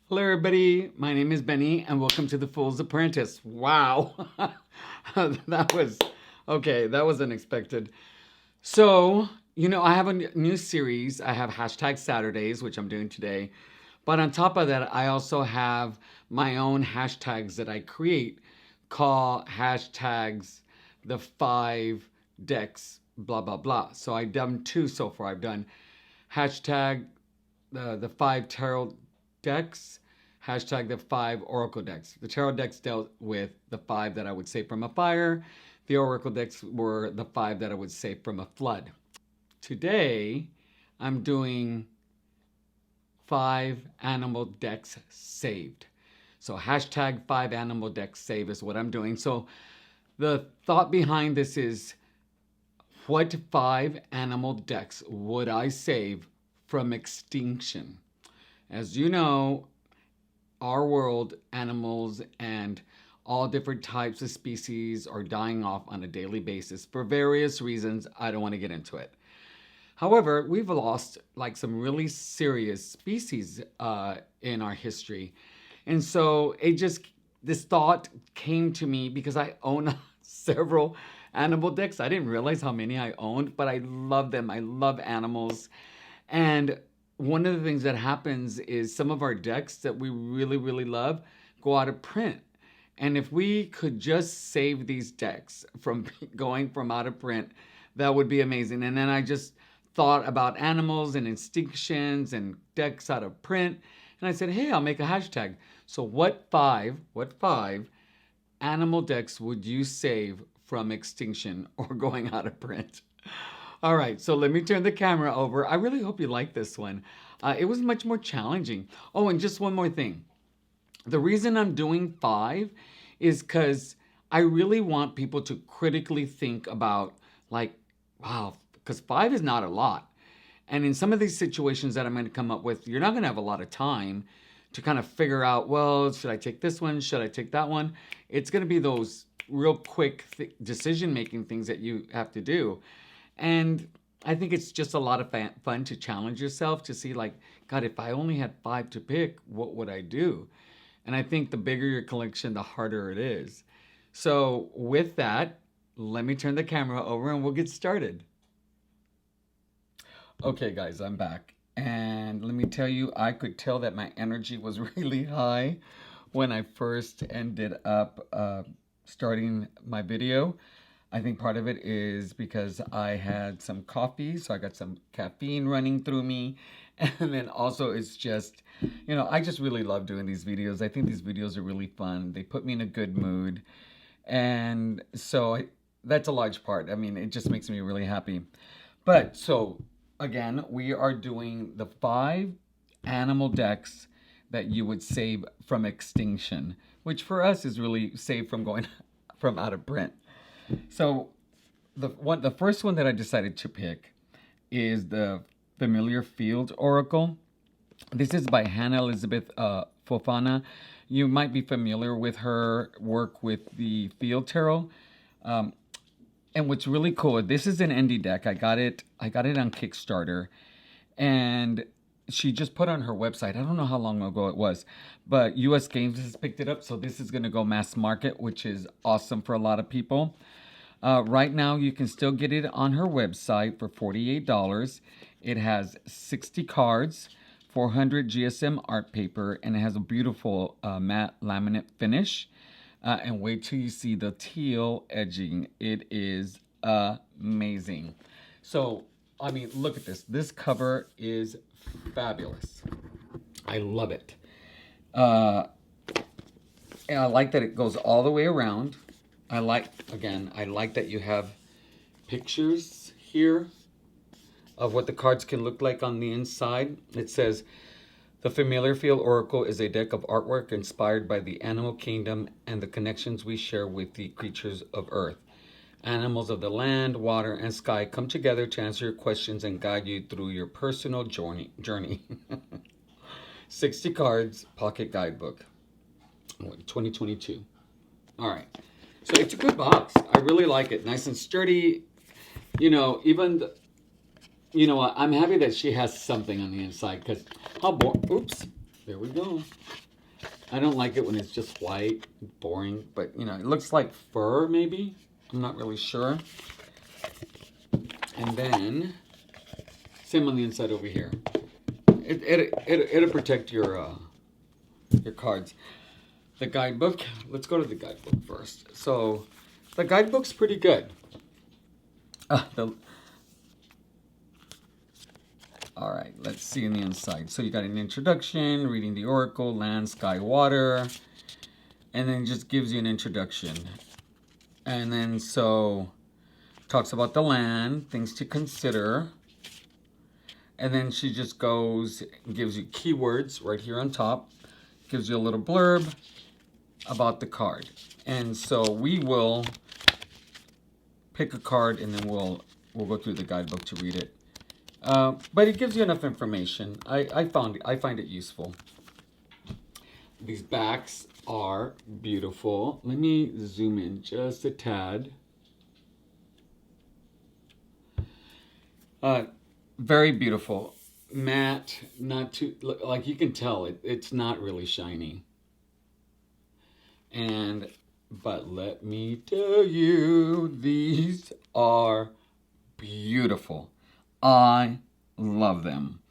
Hello, everybody. My name is Benny, and welcome to The Fool's Apprentice. Wow. That was okay. That was unexpected. So, I have a new series. I have hashtag Saturdays, which I'm doing today. But on top of that, I also have my own hashtags that I create call hashtags the five decks, blah, blah, blah. So I've done two so far. I've done hashtag the five tarot decks, hashtag the five oracle decks. The tarot decks dealt with the five that I would say from a fire. The oracle decks were the five that I would say from a flood. Today, I'm doing five animal decks saved. So hashtag five animal decks save is what I'm doing. So the thought behind this is, what five animal decks would I save from extinction? As you know, our world, animals and all different types of species are dying off on a daily basis for various reasons. I don't want to get into it. However, we've lost like some really serious species in our history. And so this thought came to me because I own several animal decks. I didn't realize how many I owned, but I love them. I love animals. And one of the things that happens is some of our decks that we really, really love go out of print. And if we could just save these decks from going from out of print, that would be amazing. And then I just thought about animals and extinctions and decks out of print. And I said, hey, I'll make a hashtag. So what five animal decks would you save from extinction or going out of print? All right, so let me turn the camera over. I really hope you like this one. It was much more challenging. Oh, and just one more thing. The reason I'm doing five is because I really want people to critically think about, like, wow, because five is not a lot. And in some of these situations that I'm going to come up with, you're not going to have a lot of time to kind of figure out, well, should I take this one? Should I take that one? It's going to be those real quick decision-making things that you have to do. And I think it's just a lot of fun to challenge yourself to see, like, God, if I only had five to pick, what would I do? And I think the bigger your collection, the harder it is. So with that, let me turn the camera over and we'll get started. Okay, guys, I'm back. And let me tell you, I could tell that my energy was really high when I first ended up starting my video. I think part of it is because I had some coffee, so I got some caffeine running through me. And then also it's just, I just really love doing these videos. I think these videos are really fun. They put me in a good mood. And so that's a large part. I mean, it just makes me really happy. But so again, we are doing the five animal decks that you would save from extinction, which for us is really saved from going from out of print. So the first one that I decided to pick is the Familiar Field Oracle. This is by Hannah Elizabeth Fofana. You might be familiar with her work with the Field Tarot. And what's really cool, this is an indie deck. I got it on Kickstarter. And she just put on her website, I don't know how long ago it was, but US Games has picked it up. So this is going to go mass market, which is awesome for a lot of people. Right now, you can still get it on her website for $48. It has 60 cards, 400 GSM art paper, and it has a beautiful matte laminate finish. And wait till you see the teal edging. It is amazing. So, I mean, look at this. This cover is fabulous. I love it. And I like that it goes all the way around. I like that you have pictures here of what the cards can look like on the inside. It says, the Familiar Field Oracle is a deck of artwork inspired by the animal kingdom and the connections we share with the creatures of earth. Animals of the land, water, and sky come together to answer your questions and guide you through your personal journey. 60 cards, pocket guidebook, 2022. All right. So it's a good box. I really like it. Nice and sturdy. Even I'm happy that she has something on the inside because oops, there we go. I don't like it when it's just white, boring, but you know, it looks like fur maybe. I'm not really sure. And then, same on the inside over here. It'll protect your cards. The guidebook, let's go to the guidebook first. So, the guidebook's pretty good. All right, let's see in the inside. So you got an introduction, reading the oracle, land, sky, water, and then just gives you an introduction. And then so talks about the land, things to consider. And then she just goes and gives you keywords right here on top. Gives you a little blurb about the card. And so we will pick a card and then we'll go through the guidebook to read it. But it gives you enough information. I find it useful. These backs are beautiful. Let me zoom in just a tad. Very beautiful. Matte, not too, like you can tell it's not really shiny. But let me tell you, these are beautiful. I love them.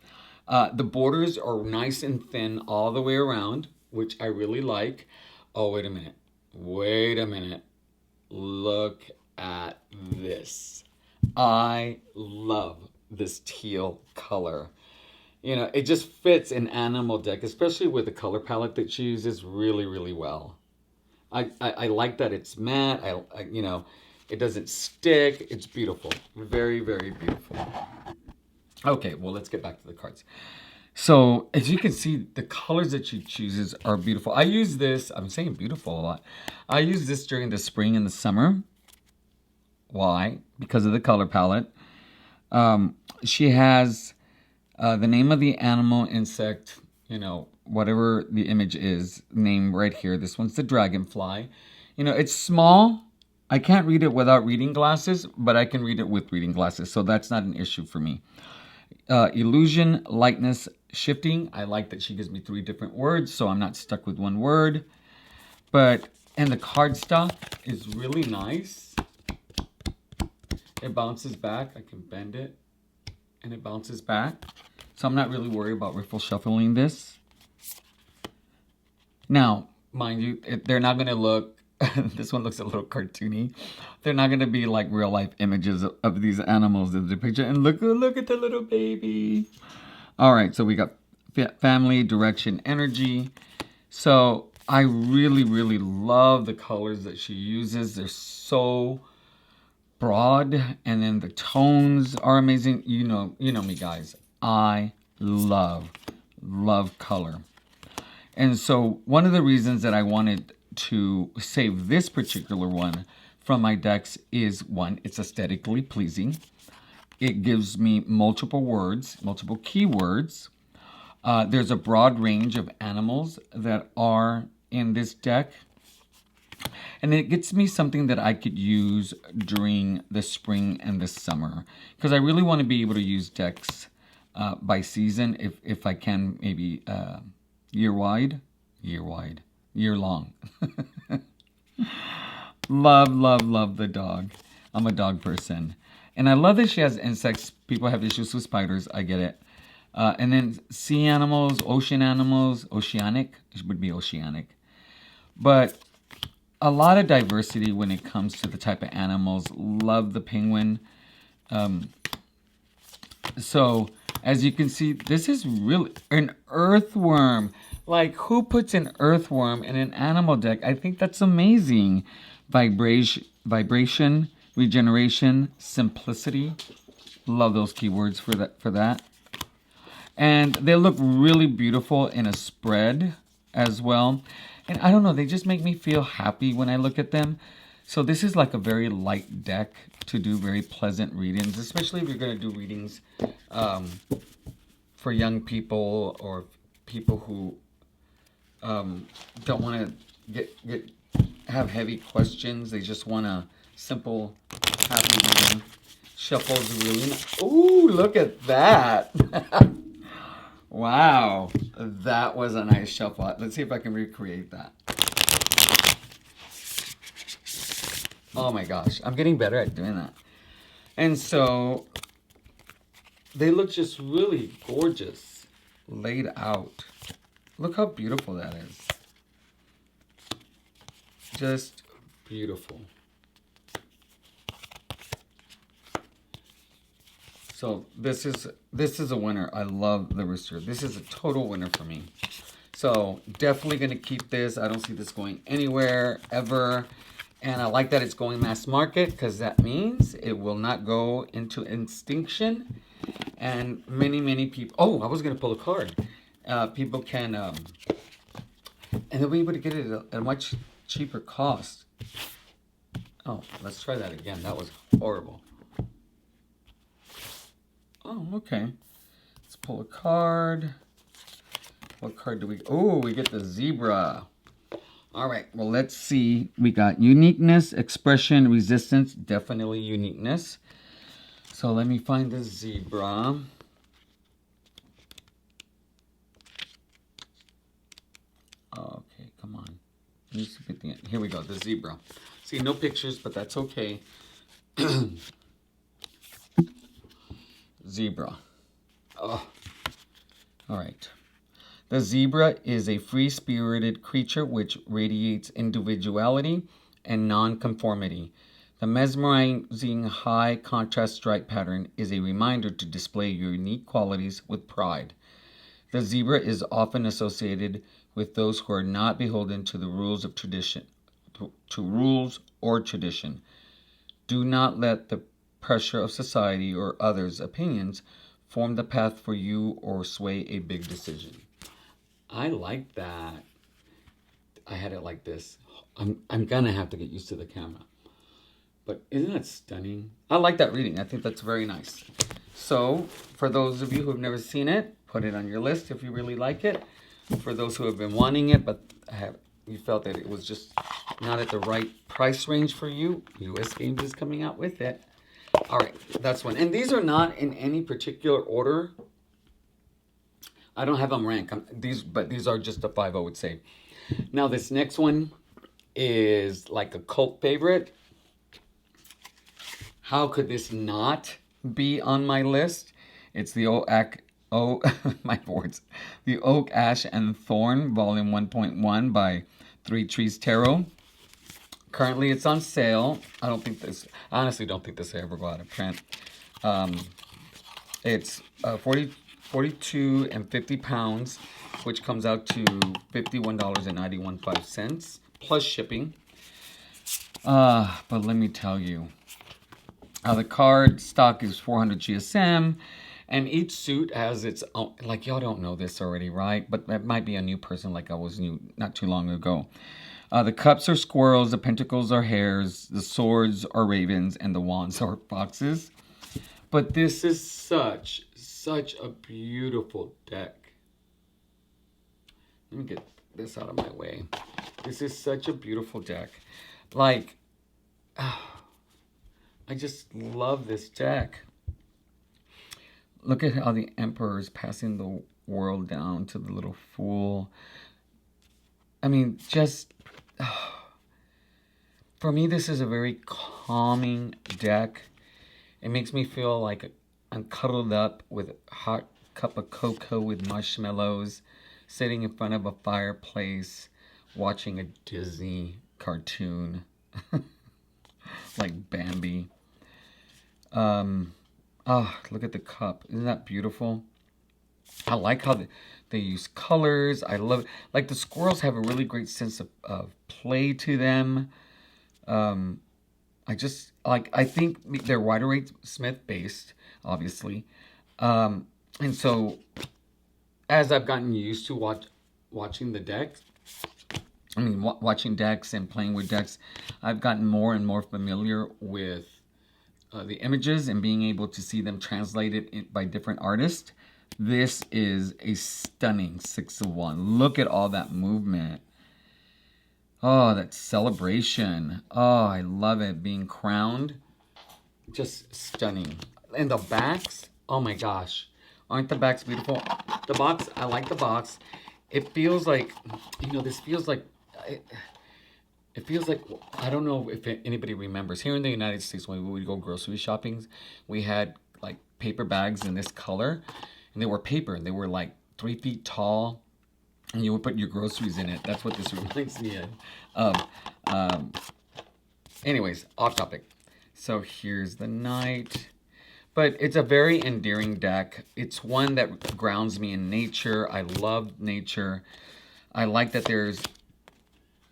The borders are nice and thin all the way around, which I really like. Oh, wait a minute. Wait a minute. Look at this. I love this teal color. You know, it just fits an animal deck, especially with the color palette that she uses really, really well. I like that it's matte. You know, it doesn't stick. It's beautiful. Very, very beautiful. Okay, well, let's get back to the cards. So, as you can see, the colors that she chooses are beautiful. I use this, I'm saying beautiful a lot. I use this during the spring and the summer. Why? Because of the color palette. She has the name of the animal, insect, you know, whatever the image is, named right here. This one's the dragonfly. You know, it's small. I can't read it without reading glasses, but I can read it with reading glasses, so that's not an issue for me. Illusion, lightness, shifting. I like that she gives me 3 different words, so I'm not stuck with one word. And the cardstock is really nice. It bounces back. I can bend it, and it bounces back. So I'm not really worried about riffle shuffling this. Now, mind you, they're not going to look, this one looks a little cartoony. They're not going to be like real life images of these animals in the picture. And look at the little baby. All right, so we got family, direction, energy. So I really, really love the colors that she uses. They're so broad, and then the tones are amazing. You know me, guys. I love color. And so one of the reasons that I wanted to save this particular one from my decks is, one, it's aesthetically pleasing. It gives me multiple words, multiple keywords. There's a broad range of animals that are in this deck. And it gets me something that I could use during the spring and the summer. Because I really want to be able to use decks by season, if I can, maybe year-long. Love the dog. I'm a dog person. And I love that she has insects. People have issues with spiders. I get it. And then sea animals, ocean animals, oceanic. It would be oceanic. But a lot of diversity when it comes to the type of animals. Love the penguin. So, as you can see, this is really an earthworm. Like, who puts an earthworm in an animal deck? I think that's amazing. Vibration, regeneration, simplicity. Love those keywords for that. And they look really beautiful in a spread as well. And I don't know, they just make me feel happy when I look at them. So this is like a very light deck to do very pleasant readings, especially if you're going to do readings for young people or people who don't want to have heavy questions. They just want a simple, happy reading. Shuffles really nice. Ooh, look at that. Wow, that was a nice shuffle. Let's see if I can recreate that. Oh my gosh, I'm getting better at doing that. And so they look just really gorgeous laid out. Look how beautiful that is. Just beautiful. So this is a winner. I love the rooster. This is a total winner for me. So definitely going to keep this. I don't see this going anywhere ever. And I like that it's going mass market because that means it will not go into extinction. And many people. Oh, I was going to pull a card. People can, and they'll be able to get it at a much cheaper cost. Oh, let's try that again. That was horrible. Oh, okay. Let's pull a card. What card do we... Oh, we get the zebra. All right. Well, let's see. We got uniqueness, expression, resistance. Definitely uniqueness. So let me find the zebra. Okay, come on. Here we go. The zebra. See, no pictures, but that's okay. Zebra. Oh. All right. The zebra is a free-spirited creature which radiates individuality and non-conformity. The mesmerizing high contrast stripe pattern is a reminder to display your unique qualities with pride. The zebra is often associated with those who are not beholden to the rules of tradition, to rules or tradition. Do not let the pressure of society or others' opinions form the path for you or sway a big decision. I like that. I had it like this. I'm gonna have to get used to the camera. But isn't that stunning? I like that reading. I think that's very nice. So, for those of you who have never seen it, put it on your list if you really like it. For those who have been wanting it, but you felt that it was just not at the right price range for you, US Games is coming out with it. All right, that's one. And these are not in any particular order. I don't have them ranked. But these are just a 5, I would say. Now, this next one is like a cult favorite. How could this not be on my list? It's the my words. The Oak, Ash, and Thorn, Volume 1.1 by Three Trees Tarot. Currently, it's on sale. I honestly don't think this will ever go out of print. It's 42 and 50 pounds, which comes out to $51.91 plus shipping. But let me tell you, the card stock is 400 GSM, and each suit has its own. Like, y'all don't know this already, right? But that might be a new person, like I was new not too long ago. The cups are squirrels, the pentacles are hares, the swords are ravens, and the wands are foxes. But this is such a beautiful deck. Let me get this out of my way. This is such a beautiful deck. Like, I just love this deck. Look at how the Emperor is passing the world down to the little fool. I mean, just... for me, this is a very calming deck. It makes me feel like I'm cuddled up with a hot cup of cocoa with marshmallows, sitting in front of a fireplace, watching a Disney cartoon, like Bambi. Look at the cup. Isn't that beautiful? I like how they use colors. I love it. Like, the squirrels have a really great sense of play to them. I think they're Rider-Waite-Smith based, obviously. And so, as I've gotten used to watching the decks, watching decks and playing with decks, I've gotten more and more familiar with the images and being able to see them translated by different artists. This is a stunning 6 of Wands. Look at all that movement. Oh, that celebration. Oh, I love it. Being crowned. Just stunning. And the backs. Oh my gosh. Aren't the backs beautiful? The box, I like the box. It feels like, you know, this feels like, it feels like, I don't know if anybody remembers. Here in the United States, when we would go grocery shopping, we had like paper bags in this color. And they were paper. And they were like 3 feet tall. And you would put your groceries in it. That's what this reminds me of. Anyways, off topic. So here's the Knight. But it's a very endearing deck. It's one that grounds me in nature. I love nature. I like that there's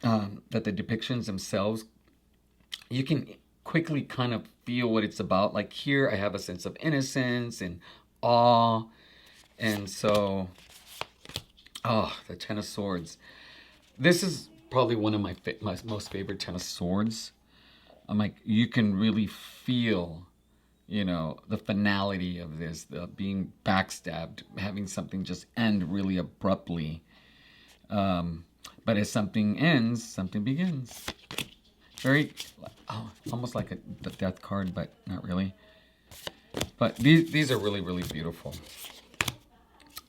that the depictions themselves, you can quickly kind of feel what it's about. Like here, I have a sense of innocence and awe. And so, oh, the Ten of Swords. This is probably one of my most favorite Ten of Swords. I'm like, you can really feel, you know, the finality of this, the being backstabbed, having something just end really abruptly. But as something ends, something begins. Very, oh, almost like the death card, but not really. But these are really, really beautiful.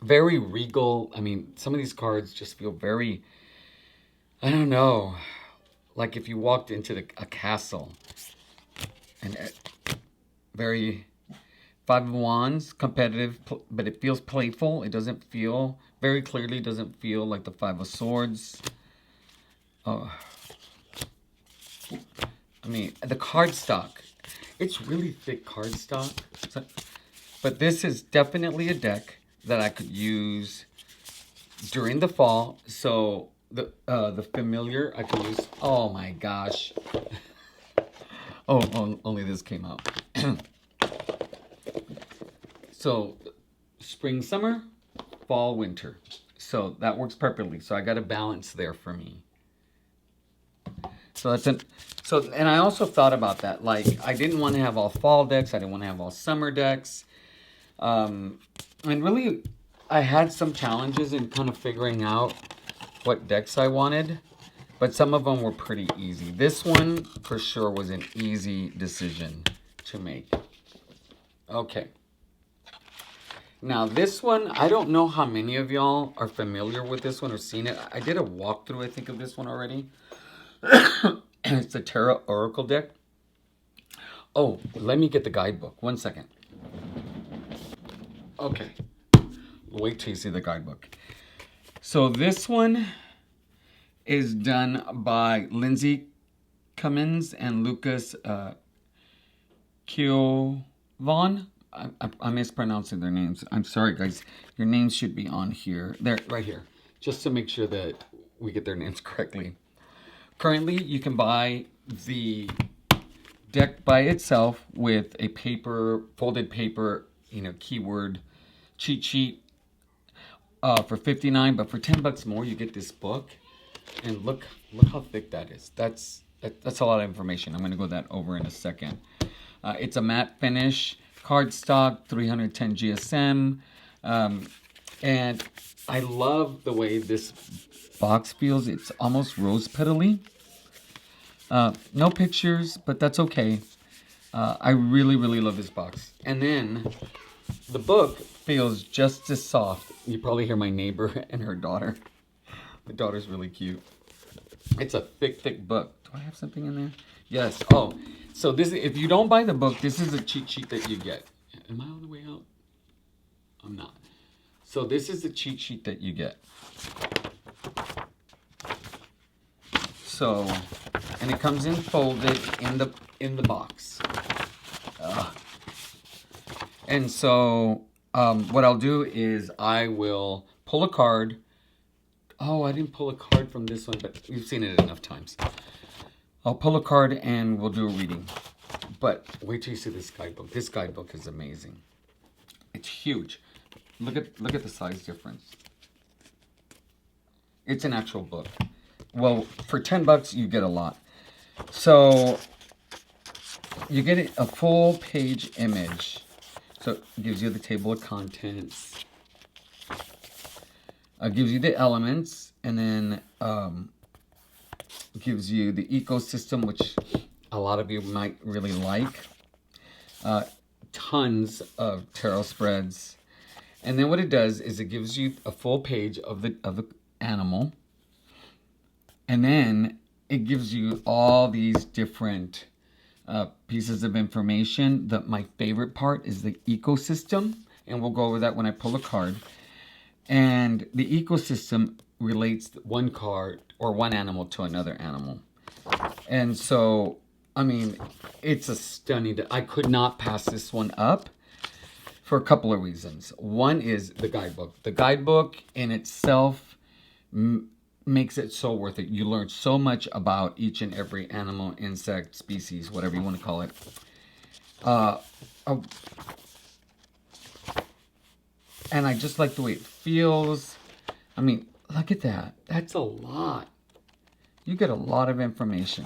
Very regal. I mean, some of these cards just feel very, I don't know, like if you walked into a castle. And very Five of Wands, competitive, but it feels playful. It doesn't feel, very clearly doesn't feel like the Five of Swords. I mean, the cardstock. It's really thick cardstock. But this is definitely a deck that I could use during the fall. So the familiar I can use. Oh my gosh. Oh, only this came out. So spring, summer, fall, winter. So that works perfectly. So I got a balance there for me. So that's and I also thought about that. Like, I didn't want to have all fall decks. I didn't want to have all summer decks. And really, I had some challenges in kind of figuring out what decks I wanted. But some of them were pretty easy. This one, for sure, was an easy decision to make. Okay. Now, this one, I don't know how many of y'all are familiar with this one or seen it. I did a walkthrough, I think, of this one already. It's a Tarot Oracle deck. Oh, let me get the guidebook. 1 second. Okay. Wait till you see the guidebook. So this one is done by Lindsay Cummins and Lucas Kiovon. I'm mispronouncing their names. I'm sorry, guys. Your names should be on here. They're right here. Just to make sure that we get their names correctly. Currently, you can buy the deck by itself with a paper, folded paper, you know, keyword cheat sheet for $59. But for $10 more, you get this book. And look how thick that is. That's a lot of information. I'm going to go that over in a second. It's a matte finish, cardstock, 310 GSM. And I love the way this box feels. It's almost rose petally. No pictures, but that's okay. I really, really love this box. And then the book feels just as soft. You probably hear my neighbor and her daughter. The daughter's really cute. It's a thick, thick book. Do I have something in there? Yes. Oh, so this, if you don't buy the book, this is a cheat sheet that you get. Am I on the way out? I'm not. So this is the cheat sheet that you get. So, and it comes in folded in the box. And so what I'll do is I will pull a card. Oh, I didn't pull a card from this one, but you've seen it enough times. I'll pull a card and we'll do a reading. But wait till you see this guidebook. This guidebook is amazing. It's huge. Look at the size difference. It's an actual book. Well, for $10 you get a lot. So you get a full page image. So it gives you the table of contents. Gives you the elements, and then gives you the ecosystem, which a lot of you might really like. Tons of tarot spreads. And then what it does is it gives you a full page of the animal. And then it gives you all these different pieces of information. My favorite part is the ecosystem. And we'll go over that when I pull a card. And the ecosystem relates one card or one animal to another animal. And so, I mean, it's a stunning, I could not pass this one up for a couple of reasons. One is the guidebook. The guidebook in itself makes it so worth it. You learn so much about each and every animal, insect, species, whatever you want to call it. And I just like the way it feels. I mean, look at that. That's a lot. You get a lot of information.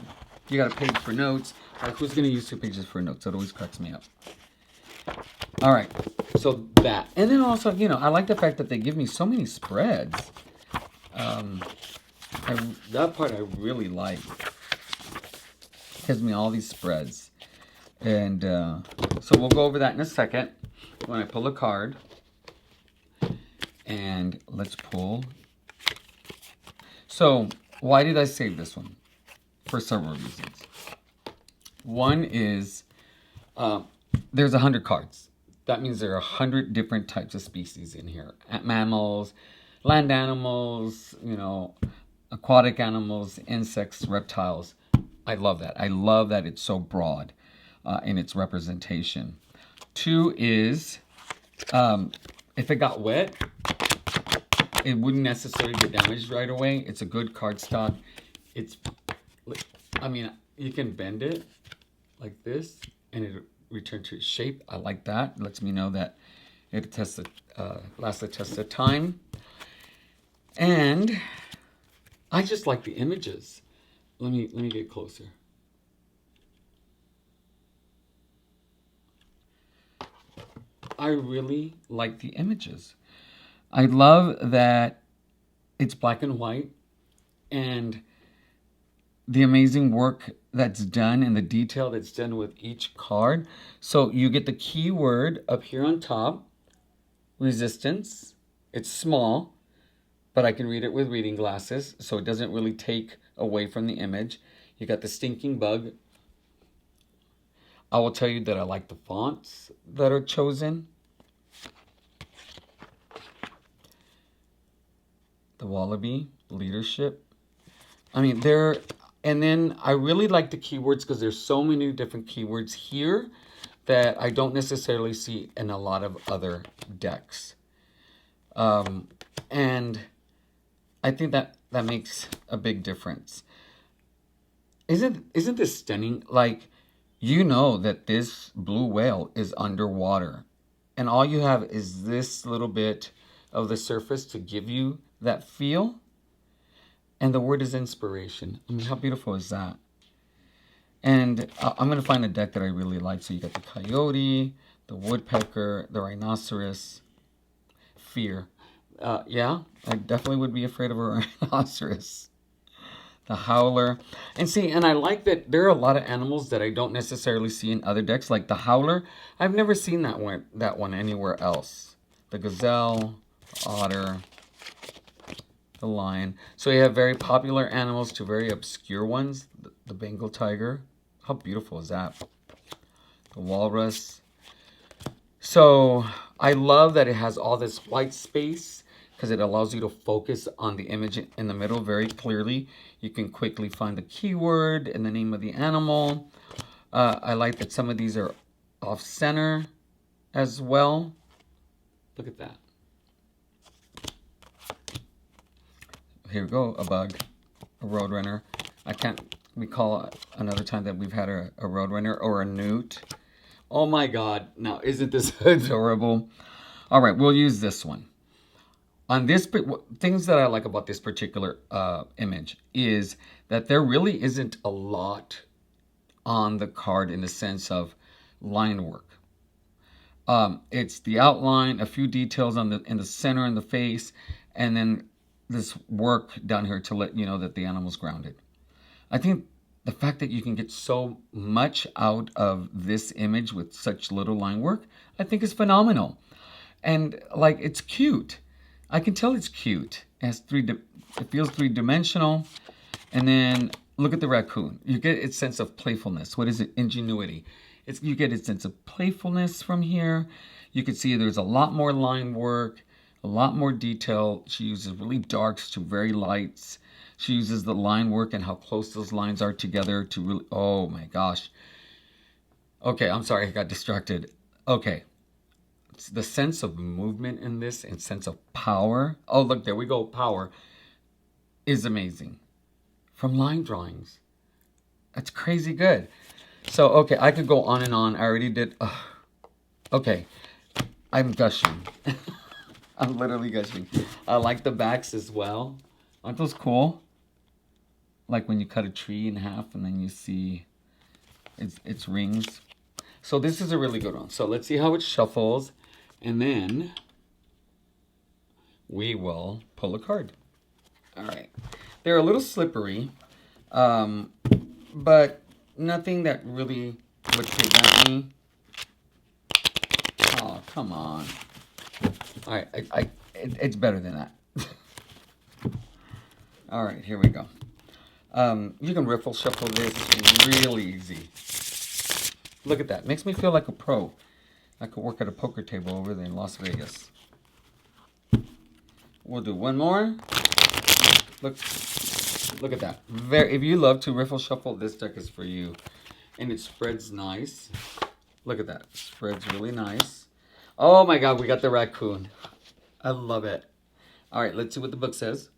You got a page for notes. Like, who's going to use 2 pages for notes? That always cracks me up. All right. So that. And then also, you know, I like the fact that they give me so many spreads. That part I really like. It gives me all these spreads. And so we'll go over that in a second when I pull a card. And let's pull. So, why did I save this one? For several reasons. One is there's 100 cards. That means there are 100 different types of species in here. Mammals, land animals, you know, aquatic animals, insects, reptiles. I love that. I love that it's so broad in its representation. 2 is if it got wet, it wouldn't necessarily get damaged right away. It's a good cardstock. I mean, you can bend it like this and it return to its shape. I like that. It lets me know that it lasts the test of time. And I just like the images. Let me get closer. I really like the images. I love that it's black and white and the amazing work that's done and the detail that's done with each card. So you get the keyword up here on top, resistance. It's small, but I can read it with reading glasses, so it doesn't really take away from the image. You got the stinking bug. I will tell you that I like the fonts that are chosen. The wallaby, leadership. I mean, and then I really like the keywords because there's so many different keywords here that I don't necessarily see in a lot of other decks. And I think that makes a big difference. Isn't this stunning? Like, you know that this blue whale is underwater. And all you have is this little bit of the surface to give you that feel. And the word is inspiration. I mean, how beautiful is that? And I'm going to find a deck that I really like. So you got the coyote, the woodpecker, the rhinoceros, fear. Yeah, I definitely would be afraid of a rhinoceros. The howler. And see, and I like that there are a lot of animals that I don't necessarily see in other decks. Like the howler, I've never seen that one anywhere else. The gazelle, otter, the lion. So you have very popular animals to very obscure ones. The Bengal tiger. How beautiful is that? The walrus. So I love that it has all this white space because it allows you to focus on the image in the middle very clearly. You can quickly find the keyword and the name of the animal. I like that some of these are off center as well. Look at that. Here we go, a bug, a roadrunner. I can't recall another time that we've had a roadrunner or a newt. Oh my God, now isn't this adorable? All right, we'll use this one. On this, things that I like about this particular image is that there really isn't a lot on the card in the sense of line work. It's the outline, a few details in the center and the face, and then this work down here to let you know that the animal's grounded. I think the fact that you can get so much out of this image with such little line work, I think is phenomenal. And like, it's cute. I can tell it's cute. It feels three-dimensional. And then look at the raccoon. You get its sense of playfulness. What is it? Ingenuity. You get its sense of playfulness from here. You can see there's a lot more line work, a lot more detail. She uses really darks to very lights. She uses the line work and how close those lines are together to really, oh my gosh. Okay, I'm sorry, I got distracted. Okay, it's the sense of movement in this and sense of power. Oh, look, there we go, power is amazing. From line drawings. That's crazy good. So, okay, I could go on and on. I already did. Okay, I'm gushing. I'm literally gushing. I like the backs as well. Aren't those cool? Like when you cut a tree in half and then you see its rings. So this is a really good one. So let's see how it shuffles. And then we will pull a card. All right. They're a little slippery, but nothing that really would prevent me. Oh, come on. All right, it's better than that. All right, here we go. You can riffle shuffle this really easy. Look at that. Makes me feel like a pro. I could work at a poker table over there in Las Vegas. We'll do one more. Look at that. If you love to riffle shuffle, this deck is for you. And it spreads nice. Look at that. It spreads really nice. Oh my God, we got the raccoon. I love it. All right, let's see what the book says.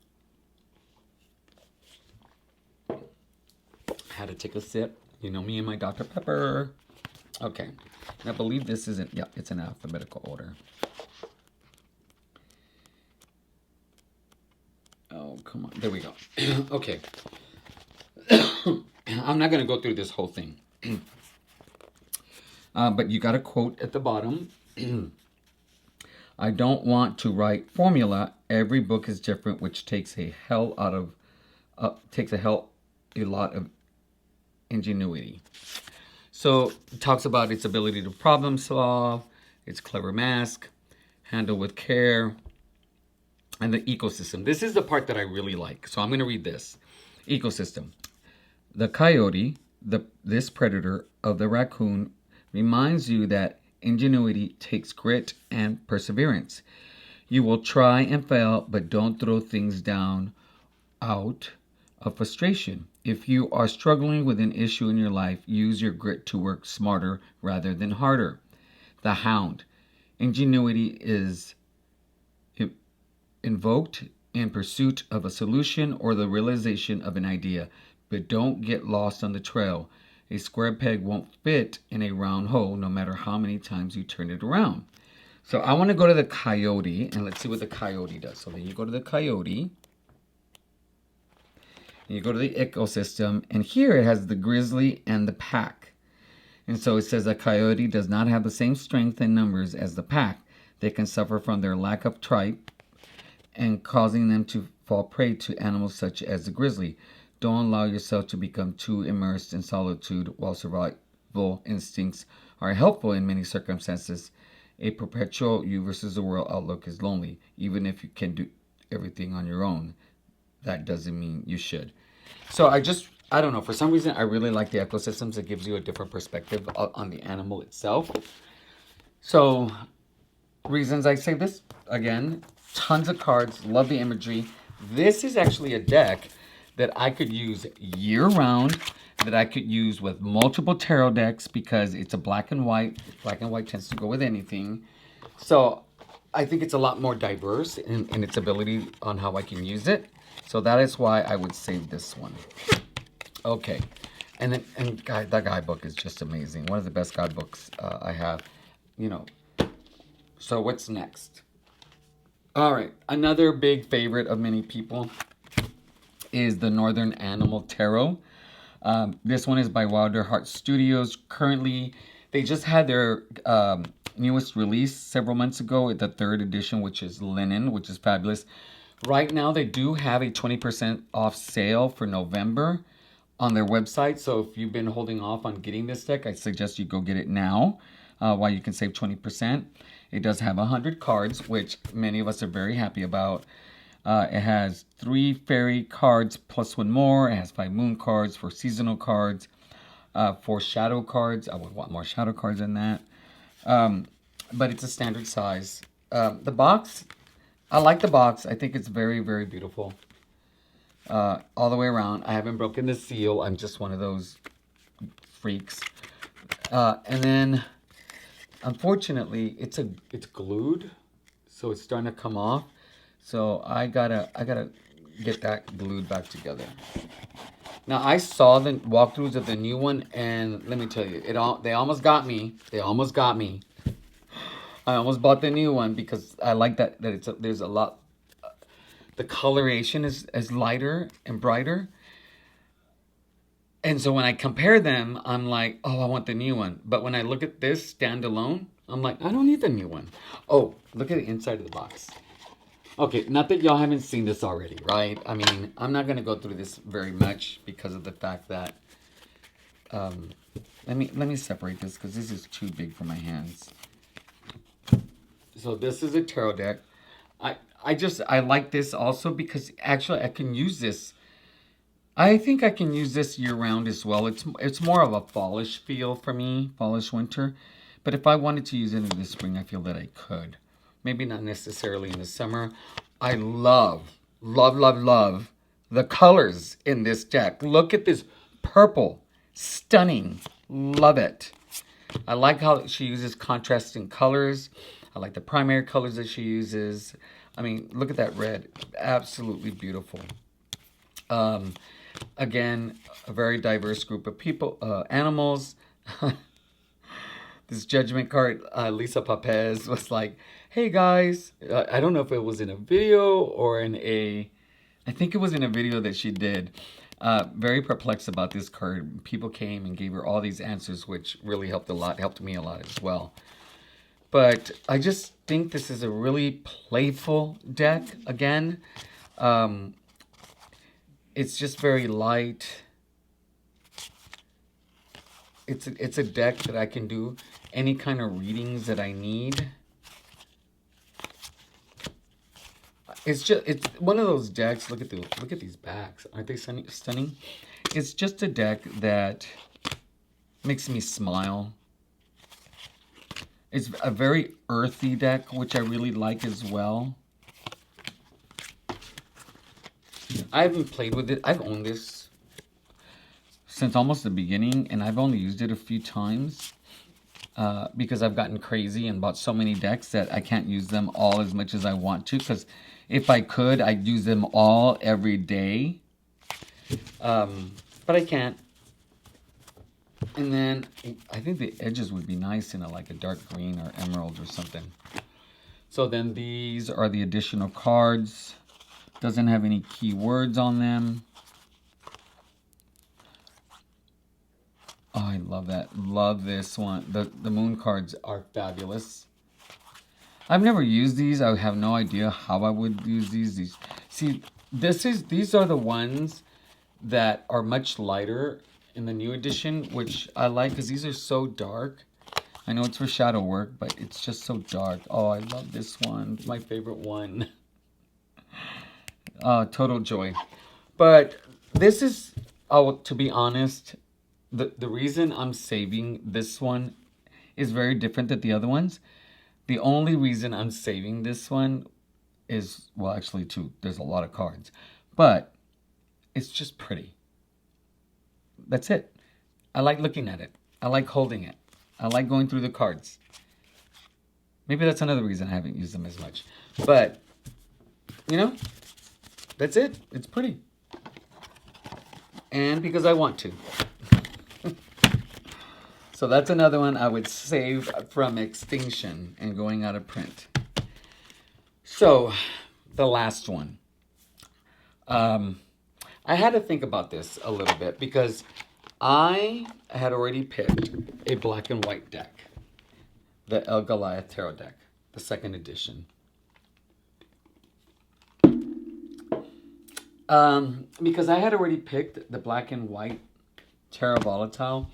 Had to take a sip. You know me and my Dr. Pepper. Okay. And I believe this isn't, yeah, it's in alphabetical order. Oh, come on. There we go. Okay. I'm not going to go through this whole thing. But you got a quote at the bottom. I don't want to write formula. Every book is different, which takes a lot of ingenuity. So it talks about its ability to problem solve, its clever mask, handle with care, and the ecosystem. This is the part that I really like. So I'm going to read this. Ecosystem. The coyote, this predator of the raccoon, reminds you that ingenuity takes grit and perseverance. You will try and fail, but don't throw things out of frustration. If you are struggling with an issue in your life, use your grit to work smarter rather than harder. The hound. Ingenuity is invoked in pursuit of a solution or the realization of an idea, but don't get lost on the trail. A square peg won't fit in a round hole no matter how many times you turn it around. So I want to go to the coyote, and let's see what the coyote does. So then you go to the coyote, and you go to the ecosystem, and here it has the grizzly and the pack. And so it says a coyote does not have the same strength and numbers as the pack. They can suffer from their lack of tribe and causing them to fall prey to animals such as the grizzly. Don't allow yourself to become too immersed in solitude. While survival instincts are helpful in many circumstances, a perpetual you versus the world outlook is lonely. Even if you can do everything on your own, that doesn't mean you should. So I don't know, for some reason I really like the ecosystems. It gives you a different perspective on the animal itself. So reasons I say this, again, tons of cards, love the imagery. This is actually a deck that I could use year round, that I could use with multiple tarot decks because it's a black and white. Black and white tends to go with anything. So I think it's a lot more diverse in its ability on how I can use it. So that is why I would save this one. Okay. And that guidebook is just amazing. One of the best guidebooks I have. You know. So what's next? All right. Another big favorite of many people is the Northern Animal Tarot. This one is by Wilder Heart Studios. Currently, they just had their newest release several months ago, the 3rd edition, which is linen, which is fabulous. Right now, they do have a 20% off sale for November on their website. So if you've been holding off on getting this deck, I suggest you go get it now while you can save 20%. It does have 100 cards, which many of us are very happy about. It has 3 fairy cards plus 1 more. It has 5 moon cards, 4 seasonal cards, 4 shadow cards. I would want more shadow cards than that. But it's a standard size. The box, I like the box. I think it's very, very beautiful. All the way around. I haven't broken the seal. I'm just one of those freaks. And then, unfortunately, it's glued, so it's starting to come off. So I gotta get that glued back together. Now I saw the walkthroughs of the new one, and let me tell you, they almost got me. They almost got me. I almost bought the new one because I like that there's a lot. The coloration is lighter and brighter. And so when I compare them, I'm like, oh, I want the new one. But when I look at this standalone, I'm like, I don't need the new one. Oh, look at the inside of the box. Okay, not that y'all haven't seen this already, right? I mean, I'm not going to go through this very much because of the fact that... let me separate this because this is too big for my hands. So this is a tarot deck. I like this also because actually I can use this. I think I can use this year round as well. It's more of a fallish feel for me, fallish winter. But if I wanted to use it in the spring, I feel that I could. Maybe not necessarily in the summer. I love the colors in this deck. Look at this purple. Stunning. Love it. I like how she uses contrasting colors. I like the primary colors that she uses. I mean, look at that red. Absolutely beautiful. Again, a very diverse group of people, animals. This judgment card, Lisa Papez was like, hey guys, I don't know if it was in a video or I think it was in a video that she did. Very perplexed about this card. People came and gave her all these answers, which really helped me a lot as well. But I just think this is a really playful deck, again. It's just very light. It's a deck that I can do any kind of readings that I need. It's one of those decks. Look at these backs. Aren't they stunning? It's just a deck that makes me smile. It's a very earthy deck, which I really like as well. I haven't played with it. I've owned this since almost the beginning, and I've only used it a few times because I've gotten crazy and bought so many decks that I can't use them all as much as I want to, because if I could, I'd use them all every day. But I can't. And then I think the edges would be nice in like a dark green or emerald or something. So then these are the additional cards. Doesn't have any keywords on them. Oh, I love that. Love this one. The moon cards are fabulous. I've never used these. I have no idea how I would use these. See, these are the ones that are much lighter in the new edition, which I like because these are so dark. I know it's for shadow work, but it's just so dark. Oh, I love this one. My favorite one. Total joy. But this is, to be honest, the reason I'm saving this one is very different than the other ones. The only reason I'm saving this one is, well, actually two. There's a lot of cards. But it's just pretty. That's it. I like looking at it. I like holding it. I like going through the cards. Maybe that's another reason I haven't used them as much. But, you know, that's it. It's pretty. And because I want to. So that's another one I would save from extinction and going out of print. So, the last one. I had to think about this a little bit because I had already picked a black and white deck. The Goliath Tarot deck, the second edition. Because I had already picked the black and white Tarot Volatile,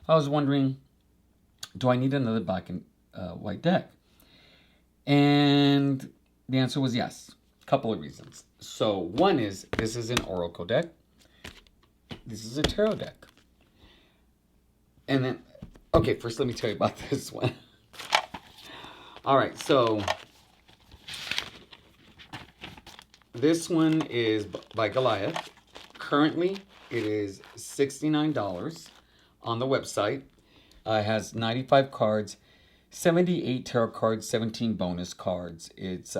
I was wondering, do I need another black and white deck? And the answer was yes. A couple of reasons. So one is, this is an oracle deck. This is a tarot deck. And then, okay, first let me tell you about this one. All right, so this one is by Goliath. Currently, it is $69 on the website. It has 95 cards, 78 tarot cards, 17 bonus cards. It's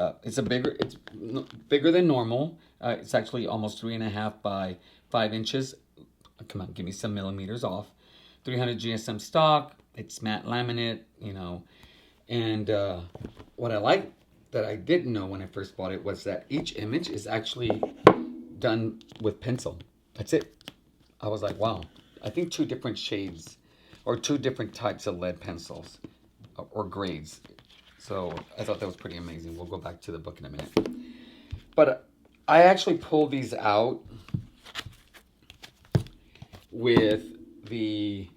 bigger than normal. It's actually almost 3.5 by 5 inches. Come on, give me some millimeters off. 300 GSM stock. It's matte laminate, you know. And what I like that I didn't know when I first bought it was that each image is actually done with pencil. That's it. I was like, wow. I think 2 different shades or 2 different types of lead pencils or grades. So I thought that was pretty amazing. We'll go back to the book in a minute. But I actually pulled these out with the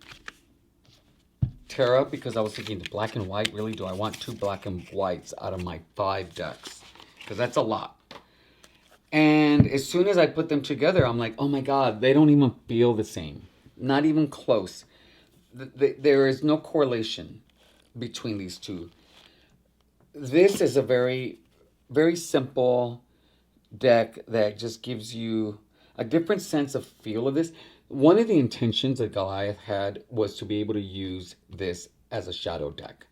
tarot because I was thinking, the black and white, really? Do I want 2 black and whites out of my 5 decks? Because that's a lot. And as soon as I put them together, I'm like, oh my God, they don't even feel the same. Not even close. There is no correlation between these two. This is a very, very simple deck that just gives you a different sense of feel of this. One of the intentions that Goliath had was to be able to use this as a shadow deck.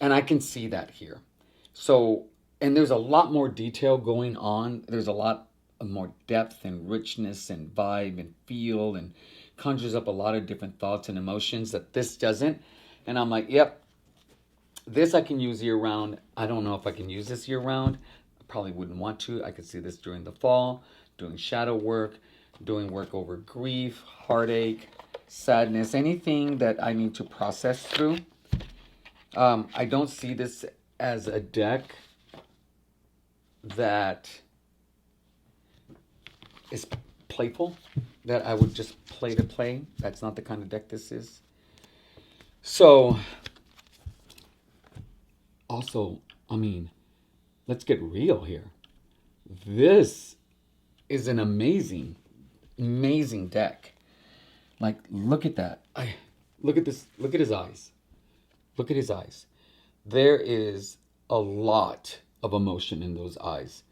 And I can see that here. So, and there's a lot more detail going on. There's a lot more depth and richness and vibe and feel, and conjures up a lot of different thoughts and emotions that this doesn't. And I'm like, yep, this I can use year round. I don't know if I can use this year round. I probably wouldn't want to. I could see this during the fall, doing shadow work, doing work over grief, heartache, sadness, anything that I need to process through. I don't see this as a deck that is playful, that I would just play to play. That's not the kind of deck this is. So, also, I mean, let's get real here. This is an amazing, amazing deck. Like, look at that. Look at this. Look at his eyes. Look at his eyes. There is a lot of emotion in those eyes.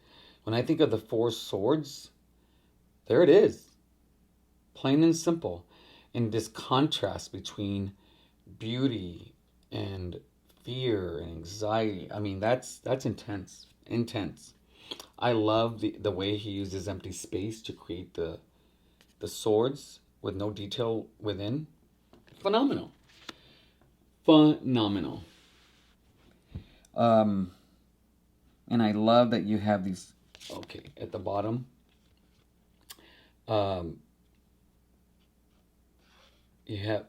When I think of the 4 swords, there it is. Plain and simple. And this contrast between beauty and fear and anxiety. I mean, that's intense. Intense. I love the way he uses empty space to create the swords with no detail within. Phenomenal. Phenomenal. And I love that you have these, okay, at the bottom. You have,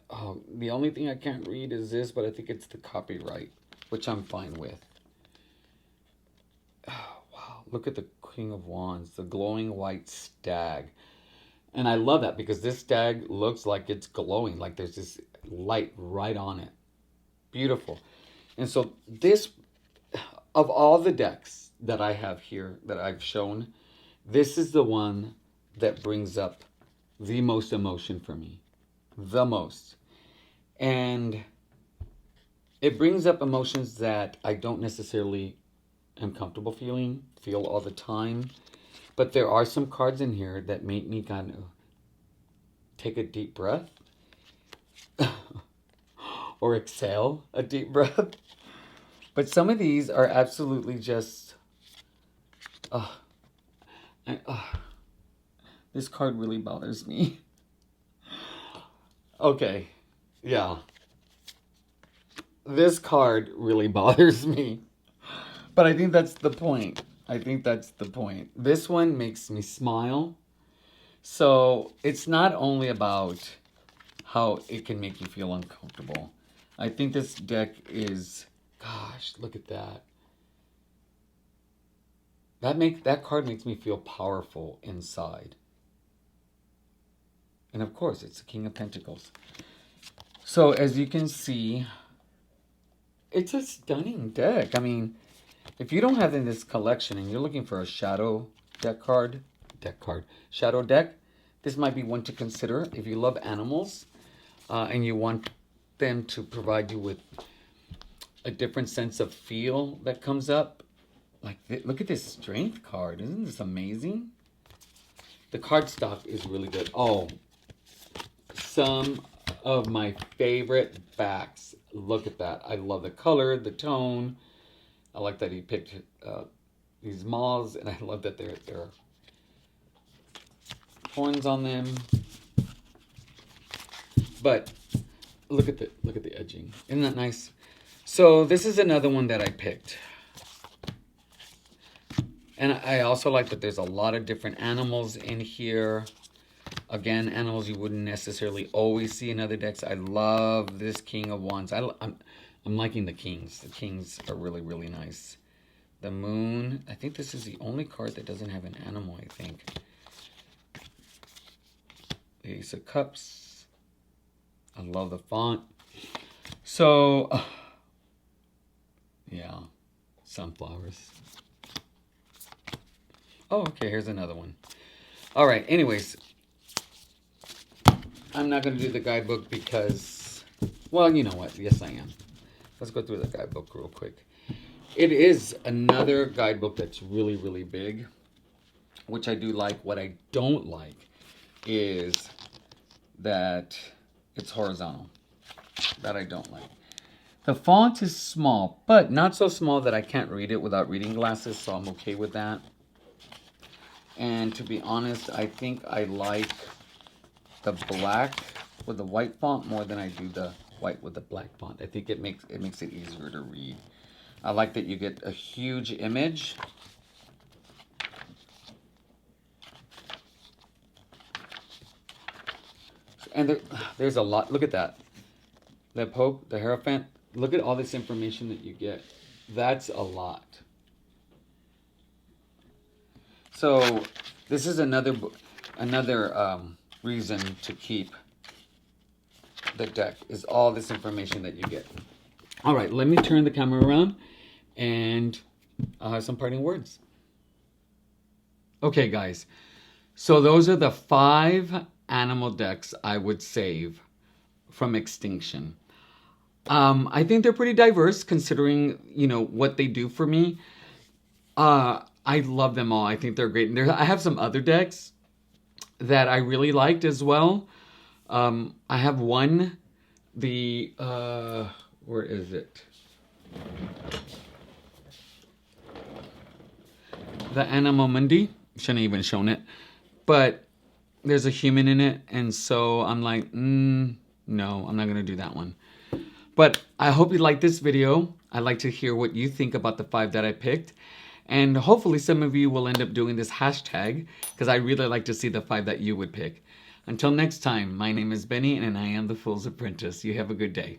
the only thing I can't read is this, but I think it's the copyright, which I'm fine with. Oh, wow, look at the King of Wands, the glowing white stag. And I love that because this stag looks like it's glowing, like there's this light right on it. Beautiful. And so this, of all the decks that I have here, that I've shown, this is the one that brings up the most emotion for me. The most. And it brings up emotions that I don't necessarily am comfortable feel all the time. But there are some cards in here that make me kind of take a deep breath. Or exhale a deep breath. But some of these are absolutely just... this card really bothers me. Okay, yeah. This card really bothers me. But I think that's the point. I think that's the point. This one makes me smile. So it's not only about how it can make you feel uncomfortable. I think this deck is, gosh, look at that. That card makes me feel powerful inside. And of course, it's the King of Pentacles. So as you can see, it's a stunning deck. I mean, If you don't have in this collection and you're looking for a shadow shadow deck, this might be one to consider. If you love animals and you want them to provide you with a different sense of feel that comes up. Like, look at this strength card. Isn't this amazing? The cardstock is really good. Oh, some of my favorite backs. Look at that. I love the color, the tone. I like that he picked these moths, and I love that there are horns on them. But look at the edging. Isn't that nice? So this is another one that I picked. And I also like that there's a lot of different animals in here. Again, animals you wouldn't necessarily always see in other decks. I love this King of Wands. I'm liking the Kings. The Kings are really, really nice. The Moon. I think this is the only card that doesn't have an animal, I think. The Ace of Cups. I love the font. So, yeah. Sunflowers. Oh, okay, here's another one. All right, anyways. I'm not going to do the guidebook because, well, you know what? Yes, I am. Let's go through the guidebook real quick. It is another guidebook that's really, really big, which I do like. What I don't like is that it's horizontal. That I don't like. The font is small, but not so small that I can't read it without reading glasses, so I'm okay with that. And to be honest, I think I like the black with the white font more than I do the white with the black font. I think it makes it easier to read. I like that you get a huge image. And there's a lot. Look at that. The Pope, the Hierophant. Look at all this information that you get. That's a lot. So this is another reason to keep the deck, is all this information that you get. All right, let me turn the camera around and I'll have some parting words. Okay, guys. So those are the 5 animal decks I would save from Extinction. I think they're pretty diverse considering, you know, what they do for me. I love them all. I think they're great. And I have some other decks that I really liked as well. I have one, where is it? The Anima Mundi. Shouldn't have even shown it. But there's a human in it. And so I'm like, no, I'm not going to do that one. But I hope you liked this video. I'd like to hear what you think about the 5 that I picked. And hopefully some of you will end up doing this hashtag, because I really like to see the 5 that you would pick. Until next time, my name is Benny, and I am the Fool's Apprentice. You have a good day.